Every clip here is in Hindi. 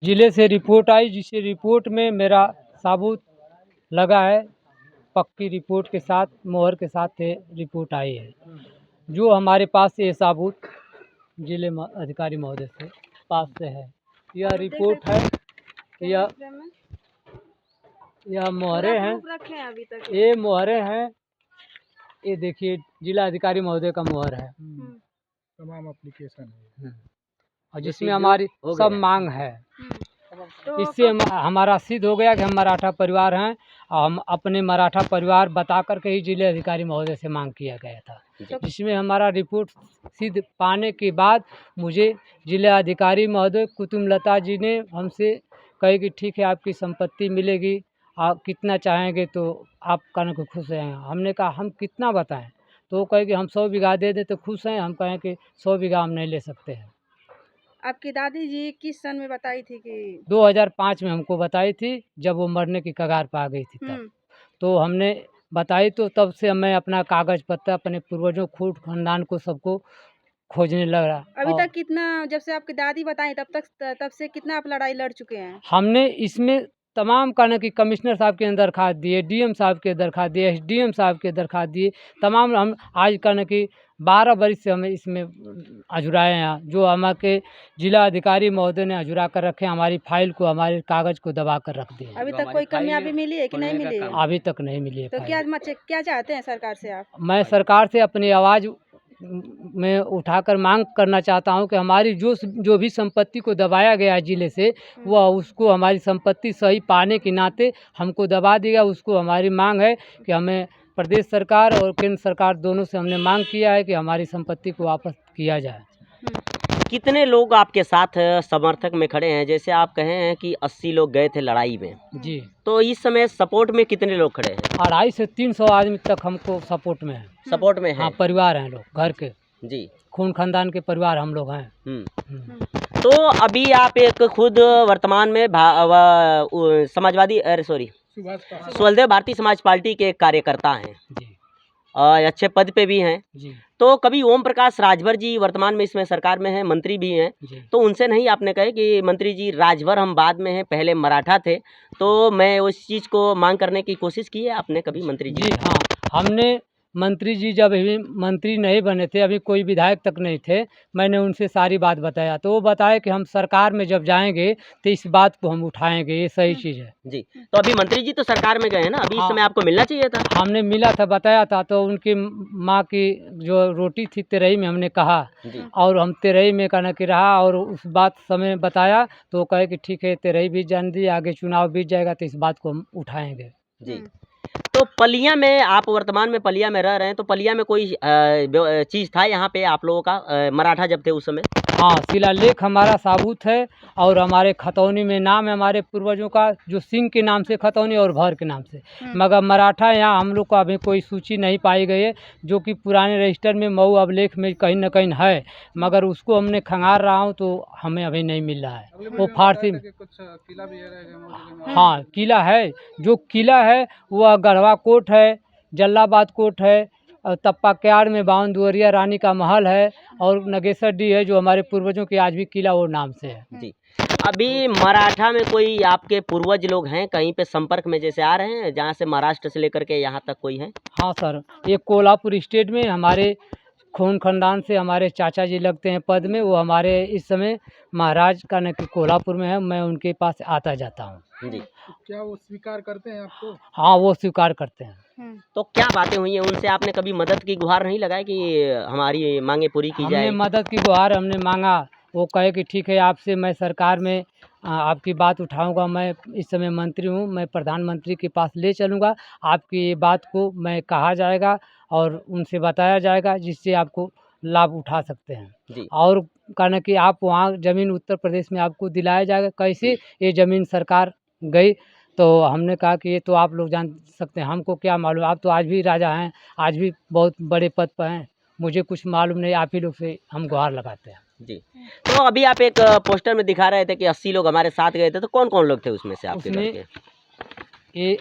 जिले से रिपोर्ट आई, जिस रिपोर्ट में मेरा साबूत लगा है, पक्की रिपोर्ट के साथ, मोहर के साथ ये रिपोर्ट आई है। जो हमारे पास ये साबूत जिले अधिकारी महोदय से पास से है, यह रिपोर्ट है, यह मोहरे हैं, ये मोहरे हैं, ये देखिए जिला अधिकारी महोदय का मोहर है। तमाम एप्लीकेशन है और जिसमें हमारी सब मांग है। इससे हमारा सिद्ध हो गया कि हम मराठा परिवार हैं और हम अपने मराठा परिवार बता करके ही जिले अधिकारी महोदय से मांग किया गया था। जिसमें हमारा रिपोर्ट सिद्ध पाने के बाद मुझे जिला अधिकारी महोदय कुतुमलता जी ने हमसे कहे कि ठीक है, आपकी संपत्ति मिलेगी, आप कितना चाहेंगे तो आप कहने को खुश हैं। हमने कहा हम कितना बताएं, तो वो कहे कि हम 100 बीघा दे दें तो खुश हैं। हम कहें कि 100 बीघा हम नहीं ले सकते हैं। आपकी दादी जी किस सन में बताई थी कि 2005 में हमको बताई थी, जब वो मरने की कगार पर आ गई थी तब। तो हमने बताई, तो तब से मैं अपना कागज पत्तर अपने पूर्वजों खूट खानदान को सबको खोजने लगा। अभी तक कितना, जब से आपकी दादी बताई तब से कितना आप लड़ाई लड़ चुके हैं? हमने इसमें तमाम कहने की कमिश्नर साहब के दरखास्त दिए, डीएम साहब के दरखास्त दिए, एसडीएम साहब के दरखास्त दिए, तमाम हम आज कहने की 12 बरस से हमें इसमें अजुराए हैं। जो हमारे जिला अधिकारी महोदय ने अजुरा कर रखे, हमारी फाइल को, हमारे कागज को दबा कर रख दिए। अभी तक कोई कामयाबी मिली है कि नहीं मिली है? अभी तक नहीं मिली है। तो क्या चाहते हैं सरकार से आप? मैं सरकार से अपनी आवाज़ में उठाकर मांग करना चाहता हूं कि हमारी जो भी संपत्ति को दबाया गया है जिले से, वह उसको हमारी संपत्ति सही पाने के नाते हमको दबा दिया। उसको हमारी मांग है कि हमें प्रदेश सरकार और केंद्र सरकार दोनों से हमने मांग किया है कि हमारी संपत्ति को वापस किया जाए। कितने लोग आपके साथ समर्थक में खड़े हैं? जैसे आप कहे हैं कि 80 लोग गए थे लड़ाई में जी, तो इस समय सपोर्ट में कितने लोग खड़े हैं? 250 से 300 आदमी तक हमको सपोर्ट में है। सपोर्ट में है? हाँ, परिवार हैं लोग, घर के जी, खून खानदान के परिवार हम लोग हैं। तो अभी आप एक खुद वर्तमान में समाजवादी सुहलदेव भारतीय समाज पार्टी के कार्यकर्ता हैं जी, और अच्छे पद पे भी हैं। जी, तो कभी ओम प्रकाश राजभर जी वर्तमान में इसमें सरकार में हैं, मंत्री भी हैं, जी। तो उनसे नहीं आपने कहे कि मंत्री जी राजभर हम बाद में हैं, पहले मराठा थे, तो मैं उस चीज़ को मांग करने की कोशिश की है आपने कभी मंत्री जी? जी हाँ, हमने मंत्री जी जब अभी मंत्री नहीं बने थे, अभी कोई विधायक तक नहीं थे, मैंने उनसे सारी बात बताया, तो वो बताया कि हम सरकार में जब जाएंगे तो इस बात को हम उठाएंगे, ये सही चीज़ है। जी, तो अभी मंत्री जी तो सरकार में गए हैं ना, अभी इस हाँ। समय आपको मिलना चाहिए था। हमने मिला था, बताया था, तो उनकी माँ की जो रोटी थी तेरही में हमने कहा, जी, और हम तेरही में कहना कि रहा, और उस बात समय बताया तो वो कहे कि ठीक है, तेरही भी जान दी, आगे चुनाव बीत जाएगा तो इस बात को हम उठाएंगे। जी। तो पलिया में आप वर्तमान में पलिया में रह रहे हैं, तो पलिया में कोई चीज़ था यहाँ पे आप लोगों का मराठा जब थे उस समय? हाँ, शिलालेख हमारा साबूत है, और हमारे खतौनी में नाम है हमारे पूर्वजों का, जो सिंह के नाम से खतौनी और भर के नाम से। मगर मराठा यहाँ हम लोग का अभी कोई सूची नहीं पाई गई है, जो कि पुराने रजिस्टर में मऊ अभिलेख में कहीं न कहीं है, मगर उसको हमने खंगार रहा हूँ तो हमें अभी नहीं मिल रहा है। वो फारसी में कुछ किला भी है। हाँ, किला है, जो किला है वह गढ़वा कोट है, जलालाबाद कोट है, और तप्पा क्याड़ में बावन दुवरिया रानी का महल है, और नगेसर डी है, जो हमारे पूर्वजों की आज भी किला वो नाम से है। जी, अभी मराठा में कोई आपके पूर्वज लोग हैं कहीं पे संपर्क में जैसे आ रहे हैं, जहाँ से महाराष्ट्र से लेकर के यहाँ तक कोई है? हाँ सर, ये कोल्हापुर स्टेट में हमारे खून खानदान से हमारे चाचा जी लगते हैं पद में, वो हमारे इस समय महाराज का न कि कोल्हापुर में है, मैं उनके पास आता जाता हूँ। जी, क्या वो स्वीकार करते हैं आपको? हाँ, वो स्वीकार करते हैं। तो क्या बातें हुई हैं उनसे? आपने कभी मदद की गुहार नहीं लगाई कि हमारी मांगे पूरी की जाए? हमने मदद की गुहार हमने मांगा, वो कहे कि ठीक है, आपसे मैं सरकार में आपकी बात उठाऊंगा, मैं इस समय मंत्री हूँ, मैं प्रधानमंत्री के पास ले चलूँगा, आपकी ये बात को मैं कहा जाएगा और उनसे बताया जाएगा, जिससे आपको लाभ उठा सकते हैं। जी, और कहना कि आप वहाँ ज़मीन उत्तर प्रदेश में आपको दिलाया जाएगा। कैसे ये ज़मीन सरकार गई, तो हमने कहा कि ये तो आप लोग जान सकते हैं, हमको क्या मालूम, आप तो आज भी राजा हैं, आज भी बहुत बड़े पद पर हैं, मुझे कुछ मालूम नहीं, आप ही लोग से हम गुहार लगाते हैं। जी। तो अभी आप एक पोस्टर में दिखा रहे थे कि 80 लोग हमारे साथ गए थे, तो कौन-कौन लोग थे उसमें से आपके घर उसमें के? ये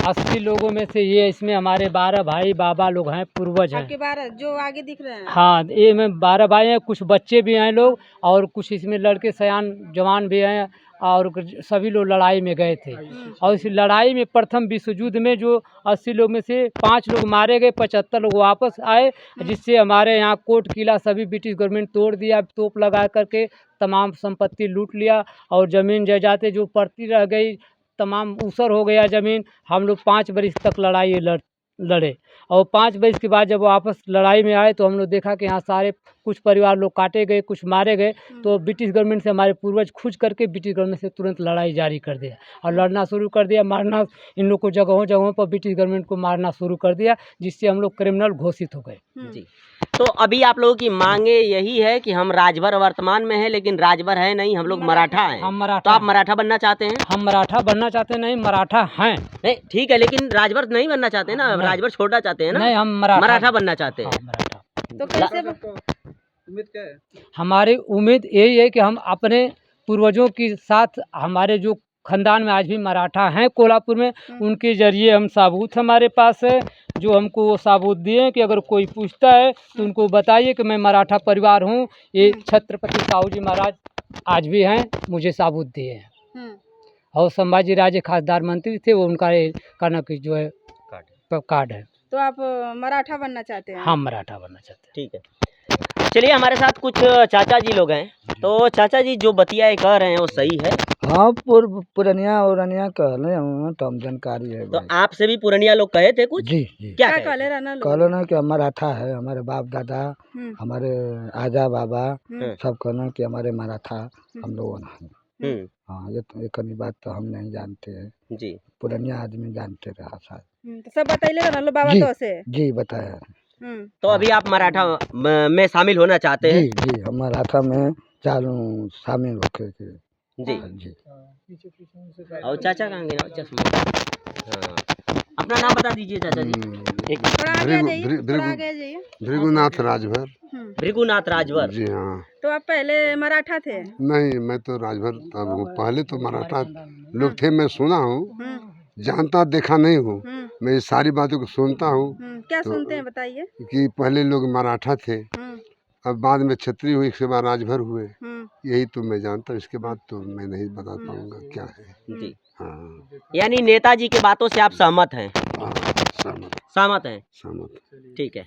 80 लोगों में से ये इसमें हमारे 12 भाई बाबा लोग हैं, पूर्वज हैं। आपके 12 जो आगे दिख रहे हैं। हाँ, ये में 12 भाई हैं, कुछ बच्चे भी हैं लोग, और कुछ इसमें लड़के सयान जवान भी हैं, और सभी लोग लड़ाई में गए थे। और इस लड़ाई में प्रथम विश्व युद्ध में जो 80 लोग में से 5 लोग मारे गए, 75 लोग वापस आए, जिससे हमारे यहाँ कोट किला सभी ब्रिटिश गवर्नमेंट तोड़ दिया, तोप लगा करके तमाम संपत्ति लूट लिया, और ज़मीन जायदादें जो पड़ती रह गई तमाम ऊसर हो गया ज़मीन। हम लोग 5 बरस तक लड़ाई लड़े, और 5 बरस के बाद जब वापस लड़ाई में आए तो हम लोग देखा कि यहाँ सारे कुछ परिवार लोग काटे गए, कुछ मारे गए। तो ब्रिटिश गवर्नमेंट से हमारे पूर्वज खुद करके ब्रिटिश गवर्नमेंट से तुरंत लड़ाई जारी कर दिया और लड़ना शुरू कर दिया, मारना इन लोग को जगहों जगहों पर ब्रिटिश गवर्नमेंट को मारना शुरू कर दिया, जिससे हम लोग क्रिमिनल घोषित हो गए। जी, तो अभी आप लोगों की मांगे यही है कि हम राजभर वर्तमान में है, लेकिन राजभर है नहीं, हम लोग मराठा हैं। हम मराठा, तो आप मराठा बनना चाहते हैं? हम मराठा बनना चाहते नहीं, मराठा हैं। नहीं ठीक है, लेकिन राजभर नहीं बनना चाहते ना, राजभर छोड़ना चाहते हैं ना? नहीं, हम मराठा बनना चाहते हैं। हाँ, मराठा। तो कैसे उम्मीद क्या है? हमारी उम्मीद यही है कि हम अपने पूर्वजों के साथ, हमारे जो खानदान में आज भी मराठा हैं कोल्हापुर में, उनके जरिए हम साबूत हमारे पास है, जो हमको वो साबूत दिए कि अगर कोई पूछता है तो उनको बताइए कि मैं मराठा परिवार हूँ। ये छत्रपति साहू जी महाराज आज भी हैं, मुझे साबूत दिए हैं। और संभाजी राजे खासदार मंत्री थे, वो उनका कहना कि जो है कार्ड है। तो आप मराठा बनना चाहते हैं? हम मराठा बनना चाहते हैं। ठीक है, चलिए हमारे साथ कुछ चाचा जी लोग हैं। तो चाचा जी जो बतिया कह रहे हैं वो सही है? हाँ, पुरनिया औरनिया कहले हम तो हम जानकारी है तो भाई। आपसे भी पुरनिया लोग कहे थे कुछ? जी जी, क्या क्या कहे कहले थे? रहना लोग? कहलो ना कि हम मराठा है, हमारे बाप दादा, हमारे आजा बाबा सब कहना कि हमारे मराठा हम लोग हैं। हाँ, ये कनी बात तो हम नहीं जानते हैं जी, पुरनिया आदमी जानते रहा शायद। तो सब बताइले रहना लो बाबा जी, तो से? जी बताया। तो अभी आप मराठा में शामिल होना चाहते हैं? जी जी, हम मराठा में चालू शामिल होके के। जी जी, और चाचा कहाँ गए? चश्मा। हाँ, अपना नाम बता दीजिए चाचा जी। थोड़ा आगे आ जाइए, थोड़ा आगे आ जाइए। भृगुनाथ राजभर। भृगुनाथ राजभर। जी हाँ। तो आप पहले मराठा थे? नहीं, मैं तो राजभर अब हूँ, पहले तो मराठा लोग थे, मैं सुना हूँ, जानता देखा नहीं हूँ। मैं ये सारी बातों को सुनता हूँ। क्या सुनते हैं बताइए? कि पहले लोग मराठा थे, अब बाद में क्षत्रिय हुए, इसके बाद राजभर हुए, यही तो मैं जानता हूँ। इसके बाद तो मैं नहीं बता पाऊंगा क्या है। जी हाँ, यानी नेताजी की बातों से आप सहमत हैं? हाँ, सहमत सहमत हैं, सहमत। ठीक है।